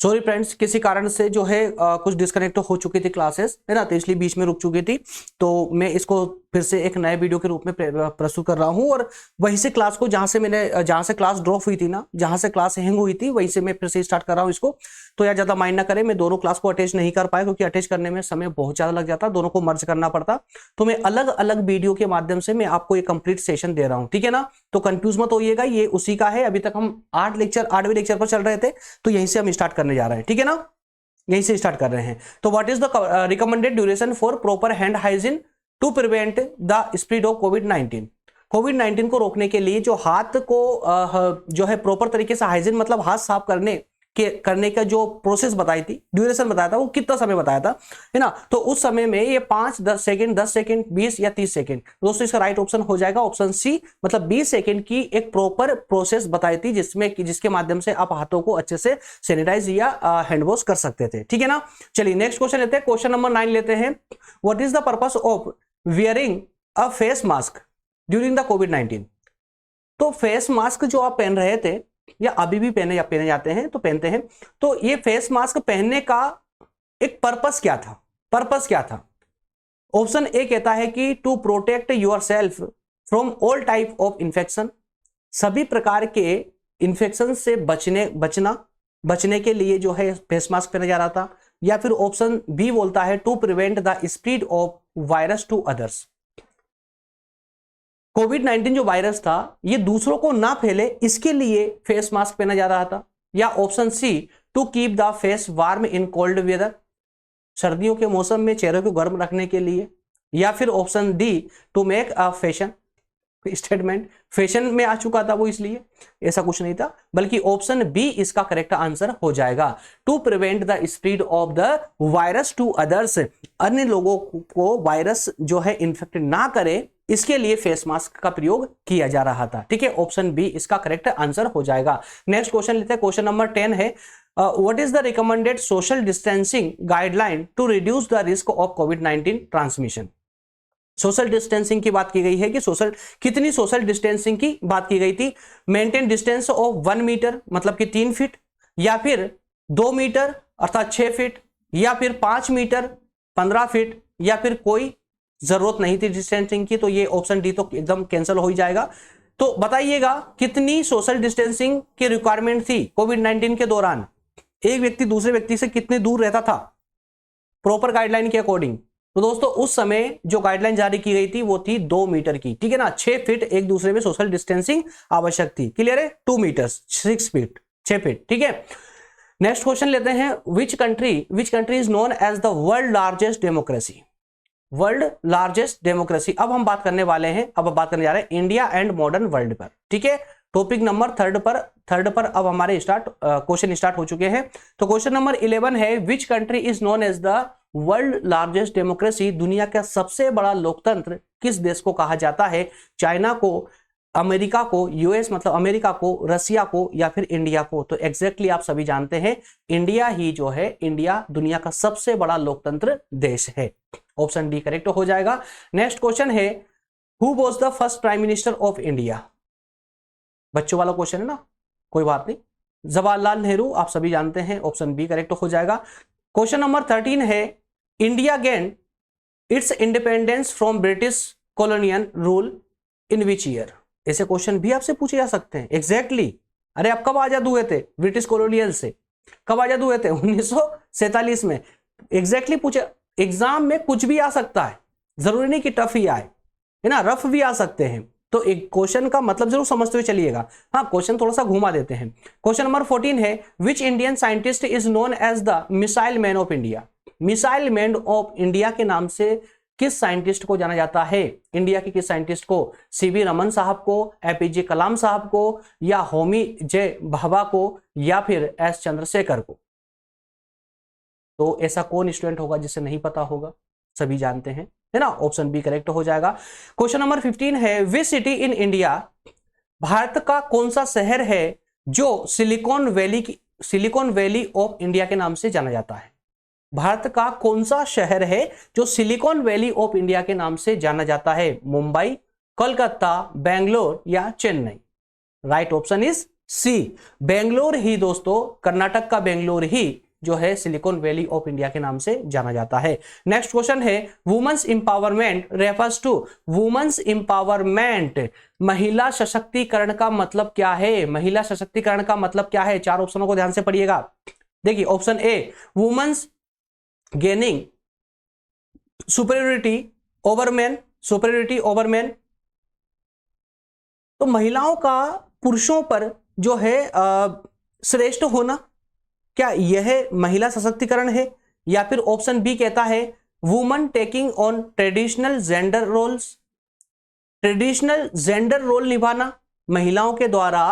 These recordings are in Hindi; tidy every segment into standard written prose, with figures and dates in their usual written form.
सॉरी फ्रेंड्स, किसी कारण से जो है कुछ डिस्कनेक्ट हो चुकी थी क्लासेस, है ना, तो इसलिए बीच में रुक चुकी थी। तो मैं इसको फिर से एक नए वीडियो के रूप में प्रस्तुत कर रहा हूं और वहीं से क्लास को जहां से क्लास ड्रॉप हुई थी ना, जहां से क्लास हैंग हुई थी, वहीं से मैं फिर से स्टार्ट कर रहा हूं इसको। तो यार ज्यादा माइंड ना करें, मैं दोनों क्लास को अटैच नहीं कर पाया क्योंकि अटैच करने में समय बहुत ज्यादा लग जाता, दोनों को मर्ज करना पड़ता। तो मैं अलग अलग वीडियो के माध्यम से मैं आपको एक कंप्लीट सेशन दे रहा हूं, ठीक है ना। तो कंफ्यूज मत होइएगा, ये उसी का है। अभी तक हम 8वें लेक्चर पर चल रहे थे, तो यहीं से हम स्टार्ट करने जा रहे हैं, ठीक है ना, यहीं से स्टार्ट कर रहे हैं। तो what is the recommended duration for proper hand hygiene to prevent the spread of कोविड-19। कोविड-19 को रोकने के लिए जो हाथ को जो है प्रॉपर तरीके से हाइजीन मतलब हाथ साफ करने का जो प्रोसेस बताई थी, ड्यूरेशन बताया था, वो कितना समय बताया था, है ना। तो उस समय में ये 5-10 सेकंड, 10 सेकंड, 20 या 30 सेकंड, दोस्तों इसका राइट ऑप्शन हो जाएगा ऑप्शन सी, मतलब 20 सेकंड की एक प्रॉपर प्रोसेस बताई थी जिसके माध्यम से आप हाथों को अच्छे से सैनिटाइज या हैंड वॉश कर सकते थे, ठीक है ना। चलिए नेक्स्ट क्वेश्चन लेते हैं, क्वेश्चन नंबर 9 लेते हैं। What is the purpose of wearing a face mask during the कोविड-19। तो फेस मास्क जो आप पहन रहे थे या अभी भी पहने जाते हैं, तो पहनते हैं, तो ये फेस मास्क पहनने का एक पर्पस क्या था, पर्पस क्या था। ऑप्शन ए कहता है कि to protect yourself from all type of infection, सभी प्रकार के इंफेक्शन से बचने के लिए जो है फेस मास्क पहना जा रहा था। या फिर ऑप्शन बी बोलता है to prevent the spread of virus to others, कोविड-19 जो वायरस था ये दूसरों को ना फैले इसके लिए फेस मास्क पहना जा रहा था। या option C to keep the face warm in cold weather, सर्दियों के मौसम में चेहरे को गर्म रखने के लिए। या फिर option D to make a fashion statement, fashion में आ चुका था वो इसलिए, ऐसा कुछ नहीं था, बल्कि ऑप्शन बी इसका करेक्ट आंसर हो जाएगा, to prevent the spread of the virus to others, अन्य लोगों को वायरस जो है इन्फेक्ट ना करे इसके लिए फेस मास्क का प्रयोग किया जा रहा था, ठीक है। ऑप्शन बी इसका करेक्ट आंसर हो जाएगा। नेक्स्ट क्वेश्चन लेते हैं, क्वेश्चन नंबर 10 है what is the recommended social distancing guideline to reduce the risk of कोविड-19 ट्रांसमिशन। सोशल डिस्टेंसिंग की बात की गई है कि कितनी सोशल डिस्टेंसिंग की बात की गई थी। मेंटेन डिस्टेंस ऑफ 1 मीटर मतलब कि 3 फीट, या फिर 2 मीटर अर्थात 6 फीट, या फिर 5 मीटर 15 फीट, या फिर कोई जरूरत नहीं थी डिस्टेंसिंग की। तो ये ऑप्शन डी तो एकदम कैंसिल हो ही जाएगा। तो बताइएगा कितनी सोशल डिस्टेंसिंग की रिक्वायरमेंट थी कोविड-19 के दौरान, एक व्यक्ति दूसरे व्यक्ति से कितने दूर रहता था प्रॉपर गाइडलाइन के अकॉर्डिंग। तो दोस्तों उस समय जो गाइडलाइन जारी की गई थी वो थी 2 मीटर की, ठीक है ना। 6 फीट एक दूसरे में सोशल डिस्टेंसिंग आवश्यक थी, क्लियर है। 2 मीटर 6 फीट 6 फीट, ठीक है। नेक्स्ट क्वेश्चन लेते हैं, which country is known as the world largest democracy. World largest democracy, अब हम बात करने वाले हैं, अब बात करने जा रहे हैं इंडिया एंड मॉडर्न वर्ल्ड पर, ठीक है। टॉपिक नंबर थर्ड पर अब हमारे क्वेश्चन स्टार्ट हो चुके हैं। तो क्वेश्चन नंबर 11 है, which country is known as the world largest democracy, दुनिया का सबसे बड़ा लोकतंत्र किस देश को कहा जाता है। चाइना को, अमेरिका को, यूएस मतलब अमेरिका को, रसिया को, या फिर इंडिया को। तो एग्जैक्टली आप सभी जानते हैं इंडिया ही जो है, इंडिया दुनिया का सबसे बड़ा लोकतंत्र देश है। ऑप्शन डी करेक्ट हो जाएगा। नेक्स्ट क्वेश्चन है, who was the first prime minister of India. बच्चों वाला क्वेश्चन है ना, कोई बात नहीं, जवाहरलाल नेहरू, आप सभी जानते हैं, ऑप्शन बी करेक्ट हो जाएगा। क्वेश्चन नंबर 13 है, India gain it's independence from British colonial rule in which year. ऐसे क्वेश्चन भी आपसे पूछे जा सकते हैं एग्जैक्टली। अरे आप कब आजाद हुए थे ब्रिटिश कॉलोनियल से, कब आजाद हुए थे 1947 में, एग्जैक्टली पूछे। एग्जाम में कुछ भी आ सकता है, जरूरी नहीं कि टफ ही आए, है ना, रफ भी आ सकते हैं। तो एक क्वेश्चन का मतलब जरूर समझते हुए चलिएगा। हाँ, क्वेश्चन थोड़ा सा घुमा देते हैं। क्वेश्चन नंबर 14 है, which Indian scientist is known as the missile man of India. Missile man of India के नाम से किस साइंटिस्ट को जाना जाता है, इंडिया के किस साइंटिस्ट को। सीवी रमन साहब को, एपीजे कलाम साहब को, या होमी जे भाभा को, या फिर एस चंद्रशेखर को। तो ऐसा कौन स्टूडेंट होगा जिसे नहीं पता होगा, सभी जानते हैं, है ना। ऑप्शन बी करेक्ट हो जाएगा। क्वेश्चन नंबर 15 है, which city in India, Bharat का कौन सा शहर है जो सिलिकॉन वैली ऑफ इंडिया के नाम से जाना जाता है। भारत का कौन सा शहर है जो सिलिकॉन वैली ऑफ इंडिया के नाम से जाना जाता है। मुंबई, कोलकाता, बेंगलोर या Chennai. Right option is C, Bangalore ही दोस्तों, कर्नाटक का बेंगलोर ही जो है सिलिकॉन वैली ऑफ इंडिया के नाम से जाना जाता है। नेक्स्ट क्वेश्चन है women's empowerment refers to, women's empowerment, महिला सशक्तिकरण का मतलब क्या है? महिला सशक्तिकरण का मतलब क्या है? चार ऑप्शनों को ध्यान से पढ़िएगा। देखिए option A, women's gaining superiority over man, superiority over man, तो महिलाओं का पुरुषों पर जो है श्रेष्ठ होना, क्या यह महिला सशक्तिकरण है? या फिर ऑप्शन बी कहता है woman taking on traditional gender roles, traditional gender role निभाना, महिलाओं के द्वारा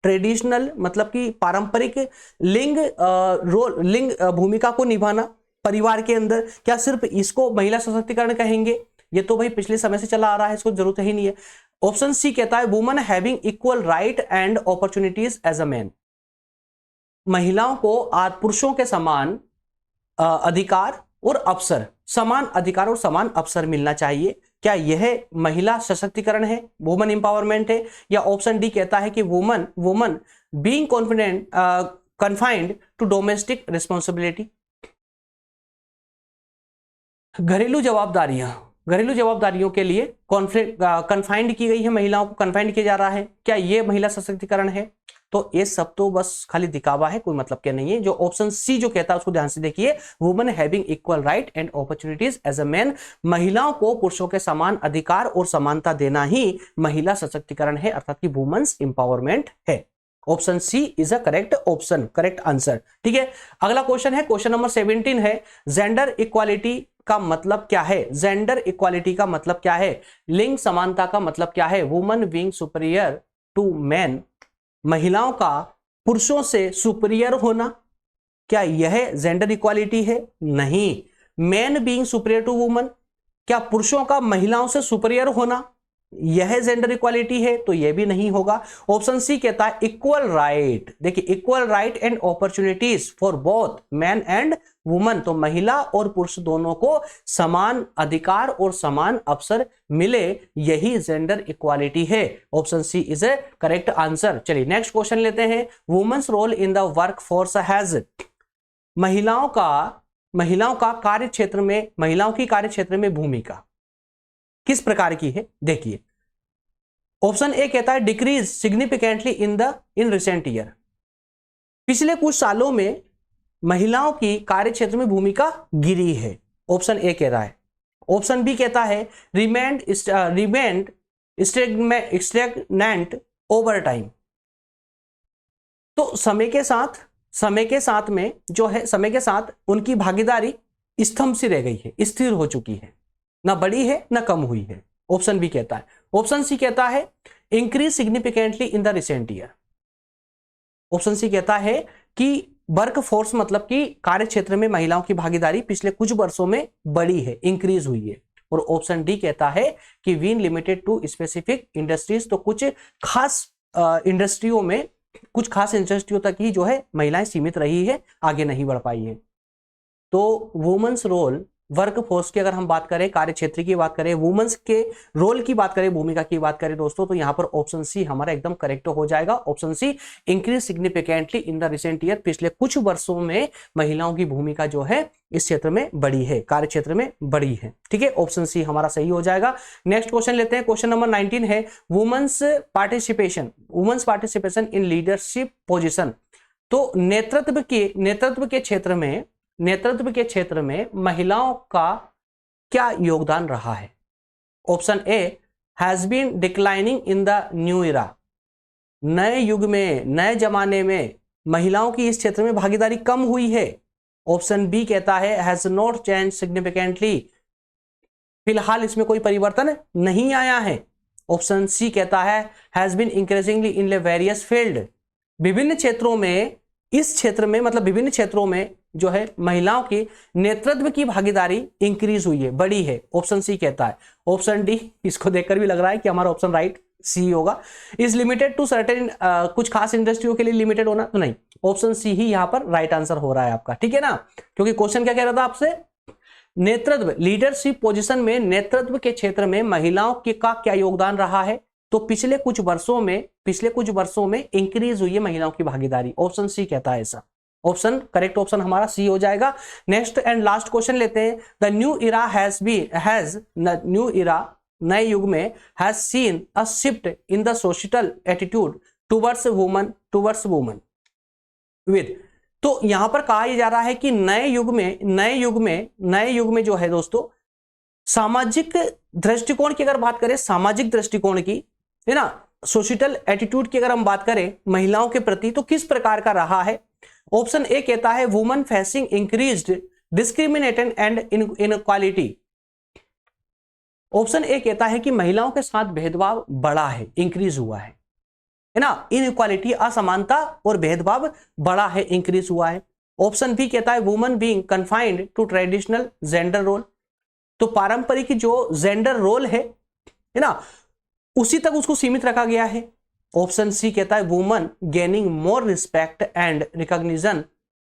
ट्रेडिशनल मतलब कि पारंपरिक लिंग रोल, लिंग भूमिका को निभाना परिवार के अंदर, क्या सिर्फ इसको महिला सशक्तिकरण कहेंगे? ये तो भाई पिछले समय से चला आ रहा है, इसको जरूरत ही नहीं है। ऑप्शन सी कहता है woman having equal right and opportunities as a man, महिलाओं को आज पुरुषों के समान अधिकार और अवसर, समान अधिकार और समान अवसर मिलना चाहिए, क्या यह महिला सशक्तिकरण है, वुमन एम्पावरमेंट है? या ऑप्शन डी कहता है कि woman being confident confined to domestic responsibility, घरेलू जवाबदारियों के लिए कन्फाइंड की गई है, महिलाओं को कन्फाइंड किया जा रहा है, क्या यह महिला सशक्तिकरण है? तो ये सब तो बस खाली दिखावा है, कोई मतलब क्या नहीं है। जो ऑप्शन सी जो कहता है उसको ध्यान से देखिए, women having equal right and opportunities as a man, महिलाओं को पुरुषों के समान अधिकार और समानता देना ही महिला सशक्तिकरण है, अर्थात कि वुमेन्स एम्पावरमेंट है। Option C is a correct option, correct answer. ठीक है, अगला क्वेश्चन है, क्वेश्चन नंबर 17 है, जेंडर इक्वालिटी का मतलब क्या है? जेंडर इक्वालिटी का मतलब क्या है? लिंग समानता का मतलब क्या है? Woman being superior to man, महिलाओं का पुरुषों से सुपीरियर होना, क्या यह जेंडर इक्वालिटी है? नहीं। Man being superior to woman, क्या पुरुषों का महिलाओं से सुपीरियर होना यह जेंडर इक्वालिटी है? तो यह भी नहीं होगा। ऑप्शन सी कहता है इक्वल राइट, देखिए equal right and opportunities for both man and woman, तो महिला और पुरुष दोनों को समान अधिकार और समान अवसर मिले, यही जेंडर इक्वालिटी है। Option C is a correct answer. चलिए नेक्स्ट क्वेश्चन लेते हैं, women's role in the work force has, महिलाओं का कार्य क्षेत्र में, महिलाओं की कार्य क्षेत्र में भूमिका किस प्रकार की है? देखिए ऑप्शन ए कहता है decrease significantly in recent year, पिछले कुछ सालों में महिलाओं की कार्य क्षेत्र में भूमिका गिरी है, ऑप्शन ए कह रहा है। ऑप्शन बी कहता है रिमेंड स्टैग्नेंट ओवर टाइम, तो समय के साथ में जो है, समय के साथ उनकी भागीदारी स्तंभ सी रह गई है, स्थिर हो चुकी है, ना बढ़ी है ना कम हुई है, ऑप्शन बी कहता है। ऑप्शन सी कहता है increase significantly in the recent year, option C कहता है कि वर्क फोर्स मतलब कि कार्य क्षेत्र में महिलाओं की भागीदारी पिछले कुछ वर्षों में बढ़ी है, इंक्रीज हुई है। और ऑप्शन डी कहता है कि been limited to specific industries, तो कुछ खास इंडस्ट्रियों में, कुछ खास इंडस्ट्रियों तक ही जो है महिलाएं सीमित रही है, आगे नहीं बढ़ पाई है। तो वुमेन्स रोल वर्क फोर्स की अगर हम बात करें, कार्य क्षेत्र की बात करें, वुमेन्स के रोल की बात करें, भूमिका की बात करें दोस्तों, तो यहां पर ऑप्शन सी हमारा एकदम करेक्ट हो जाएगा। Option C increase significantly in the recent year, पिछले कुछ वर्षों में महिलाओं की भूमिका जो है इस क्षेत्र में बढ़ी है, कार्य क्षेत्र में बढ़ी है। ठीक है, ऑप्शन सी हमारा सही हो जाएगा। नेक्स्ट क्वेश्चन लेते हैं, क्वेश्चन नंबर 19 है women's participation in leadership position, तो नेतृत्व के क्षेत्र में महिलाओं का क्या योगदान रहा है? Option A has been declining in the new era, नए युग में, नए जमाने में महिलाओं की इस क्षेत्र में भागीदारी कम हुई है। ऑप्शन बी कहता है हैज नॉट चेंज सिग्निफिकेंटली, फिलहाल इसमें कोई परिवर्तन नहीं आया है। ऑप्शन सी कहता है has been increasingly in various field, विभिन्न क्षेत्रों में, इस क्षेत्र में मतलब विभिन्न क्षेत्रों में जो है महिलाओं की नेतृत्व की भागीदारी इंक्रीज हुई है, बढ़ी है, ऑप्शन सी कहता है। ऑप्शन डी, इसको देखकर भी लग रहा है कि हमारा ऑप्शन राइट सी होगा। इज लिमिटेड टू सर्टेन, कुछ खास इंडस्ट्रियों के लिए लिमिटेड होना, तो नहीं, ऑप्शन सी ही यहां पर राइट आंसर हो रहा है आपका। ठीक है ना, क्योंकि क्वेश्चन क्या कह रहा था आपसे, नेतृत्व, लीडरशिप पोजीशन में नेतृत्व के क्षेत्र में महिलाओं के का क्या योगदान रहा है, तो पिछले कुछ वर्षों में इंक्रीज हुई है महिलाओं की भागीदारी। ऑप्शन सी कहता है ऐसा। ऑप्शन करेक्ट ऑप्शन हमारा सी हो जाएगा। नेक्स्ट एंड लास्ट क्वेश्चन लेते हैं। द न्यू इरा नए युग में has seen a shift in the social attitude towards woman with. तो यहां पर कहा जा रहा है कि नए युग में जो है दोस्तों, सामाजिक दृष्टिकोण की अगर बात करें, सामाजिक दृष्टिकोण की, है ना, सोशल एटीट्यूड की अगर हम बात करें महिलाओं के प्रति, तो किस प्रकार का रहा है। ऑप्शन ए कहता है woman facing increased discrimination and inequality. Option A कहता है कि महिलाओं के साथ भेदभाव बढ़ा है, इंक्रीज हुआ है ना, इनइक्वालिटी असमानता और भेदभाव बढ़ा है, इंक्रीज हुआ है। ऑप्शन बी कहता है woman being confined to traditional gender role. तो पारंपरिक जो जेंडर रोल है ना, उसी तक उसको सीमित रखा गया है। ऑप्शन सी कहता है woman gaining more respect and recognition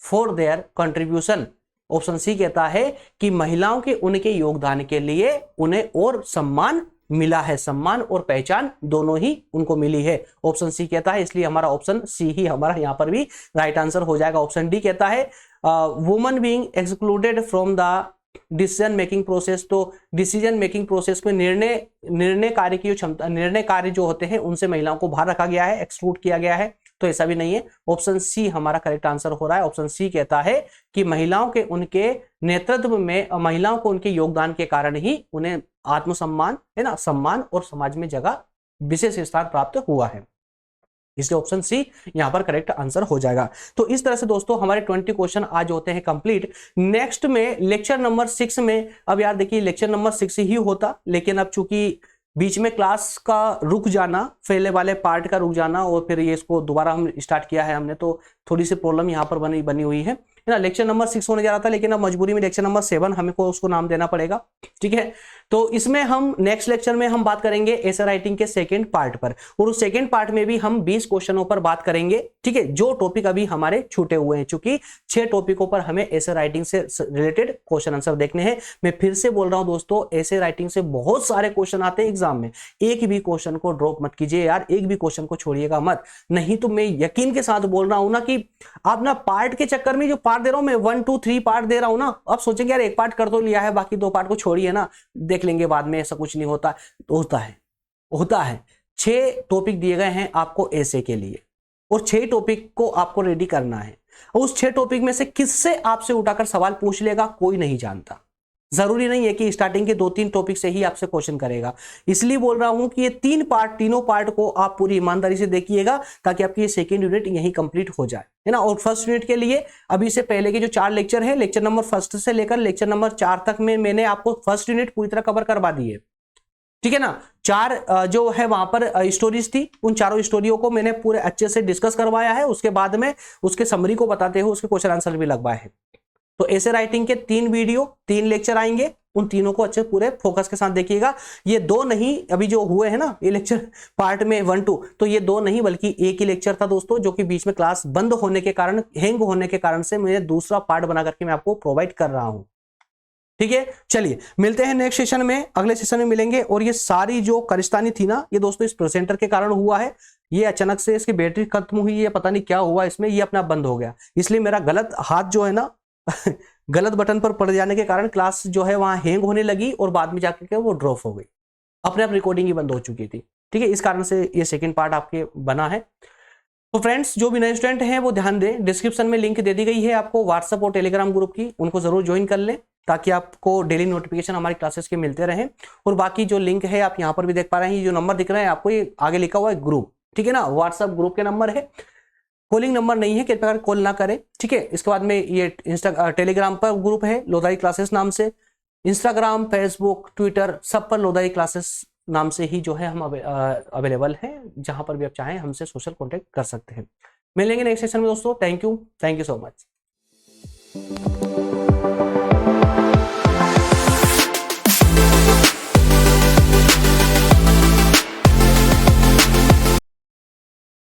for their contribution. Option C कहता है कि महिलाओं के उनके योगदान के लिए उन्हें और सम्मान मिला है, सम्मान और पहचान दोनों ही उनको मिली है। ऑप्शन सी कहता है, इसलिए हमारा ऑप्शन सी ही हमारा यहां पर भी राइट आंसर हो जाएगा। ऑप्शन डी कहता है woman being excluded from the decision making process. तो डिसीजन मेकिंग प्रोसेस में निर्णय कार्य की जो क्षमता, निर्णय कार्य जो होते हैं उनसे महिलाओं को बाहर रखा गया है, एक्सक्लूड किया गया है। तो ऐसा भी नहीं है। ऑप्शन सी हमारा करेक्ट आंसर हो रहा है। ऑप्शन सी कहता है कि महिलाओं के उनके नेतृत्व में, महिलाओं को उनके योगदान के कारण ही उन्हें आत्मसम्मान, है ना, सम्मान और समाज में जगह, विशेष स्थान प्राप्त हुआ है। इसलिए ऑप्शन सी यहां पर करेक्ट आंसर हो जाएगा। तो इस तरह से दोस्तों हमारे 20 क्वेश्चन आज होते हैं कंप्लीट। नेक्स्ट में लेक्चर नंबर 6 में, अब यार देखिए लेक्चर नंबर 6 ही होता, लेकिन अब चूंकि बीच में क्लास का रुक जाना, पहले वाले पार्ट का रुक जाना और फिर ये इसको दोबारा हम स्टार्ट किया है हमने, तो थोड़ी सी प्रॉब्लम यहाँ पर बनी हुई है ना। लेक्चर नंबर 6 होने जा रहा था, लेकिन अब मजबूरी में लेक्चर नंबर 7 हमको उसको नाम देना पड़ेगा, ठीक है। तो इसमें हम नेक्स्ट लेक्चर में हम बात करेंगे एसे राइटिंग के सेकंड पार्ट पर, और उस सेकंड पार्ट में भी हम 20 क्वेश्चनों पर बात करेंगे, ठीक है, जो टॉपिक अभी हमारे छूटे हुए हैं। चूंकि 6 टॉपिकों पर हमें एसे राइटिंग से रिलेटेड क्वेश्चन आंसर देखने हैं। मैं फिर से बोल रहा हूं दोस्तों, एसे राइटिंग से बहुत सारे क्वेश्चन आते हैं एग्जाम में, एक भी क्वेश्चन को ड्रॉप मत कीजिए यार, एक भी क्वेश्चन को छोड़िएगा मत। नहीं तो मैं यकीन के साथ बोल रहा हूं ना कि आप ना पार्ट के चक्कर में, जो पार्ट दे रहा हूं मैं 1 2 3 पार्ट दे रहा हूं ना, आप सोचेंगे यार एक पार्ट कर तो लिया है, बाकी 2 पार्ट को छोड़िए ना, देख लेंगे बाद में, ऐसा कुछ नहीं होता। होता है 6 टॉपिक दिए गए हैं आपको एसे के लिए, और 6 टॉपिक को आपको रेडी करना है। उस 6 टॉपिक में से किससे आपसे उठाकर सवाल पूछ लेगा कोई नहीं जानता। जरूरी नहीं है कि स्टार्टिंग के 2-3 टॉपिक से ही आपसे क्वेश्चन करेगा। इसलिए बोल रहा हूं कि ये तीनों पार्ट को आप पूरी ईमानदारी से देखिएगा, ताकि आपकी ये सेकंड यूनिट यहीं कंप्लीट हो जाए, है ना। और फर्स्ट यूनिट के लिए अभी से पहले के जो 4 लेक्चर है, लेक्चर नंबर 1 से लेकर लेक्चर नंबर 4 तक में मैंने आपको फर्स्ट यूनिट पूरी तरह कवर करवा दी है, ठीक है ना। 4 जो है वहां पर स्टोरीज थी, उन चारों स्टोरियों को मैंने पूरे अच्छे से डिस्कस करवाया है। उसके बाद में उसके समरी को बताते हुए उसके क्वेश्चन आंसर भी लगवाए हैं। तो ऐसे राइटिंग के 3 वीडियो 3 लेक्चर आएंगे, उन तीनों को अच्छे पूरे फोकस के साथ देखिएगा। ये 2 नहीं, अभी जो हुए हैं ना ये लेक्चर पार्ट में 1 2, तो ये 2 नहीं बल्कि एक ही लेक्चर था दोस्तों, जो कि बीच में क्लास बंद होने के कारण, हैंग होने के कारण से मैं दूसरा पार्ट बना करके मैं आपको प्रोवाइड कर रहा हूं, ठीक है। चलिए मिलते हैं नेक्स्ट सेशन में, अगले सेशन में मिलेंगे। और ये सारी जो करिस्तानी थी ना, ये दोस्तों इस प्रेजेंटर के कारण हुआ है। ये अचानक से इसकी बैटरी खत्म हुई है, पता नहीं क्या हुआ इसमें, ये अपना बंद हो गया। इसलिए मेरा गलत हाथ जो है ना गलत बटन पर पड़ जाने के कारण क्लास जो है वहां हैंग होने लगी, और बाद में जाकर के वो ड्रॉप हो गई, अपने आप रिकॉर्डिंग ही बंद हो चुकी थी, ठीक है। इस कारण से ये सेकंड पार्ट आपके बना है। तो फ्रेंड्स, जो भी नए स्टूडेंट हैं वो ध्यान दें, डिस्क्रिप्शन में लिंक दे दी गई है आपको व्हाट्सएप और टेलीग्राम ग्रुप की, उनको जरूर ज्वाइन कर लें, ताकि आपको डेली नोटिफिकेशन हमारी क्लासेस के मिलते रहें। और बाकी जो लिंक है आप यहाँ पर भी देख पा रहे हैं, ये जो नंबर दिख रहे हैं आपको, ये आगे लिखा हुआ है ग्रुप, ठीक है ना, व्हाट्सएप ग्रुप के नंबर है, कॉलिंग नंबर नहीं है, कृपया कॉल ना करें, ठीक है। इसके बाद में ये टेलीग्राम पर ग्रुप है लोधाई क्लासेस नाम से, इंस्टाग्राम, फेसबुक, ट्विटर सब पर लोधाई क्लासेस नाम से ही जो है हम अवेलेबल हैं। जहां पर भी आप चाहें हमसे सोशल कॉन्टेक्ट कर सकते हैं। मिलेंगे नेक्स्ट सेशन में दोस्तों। Thank you so much.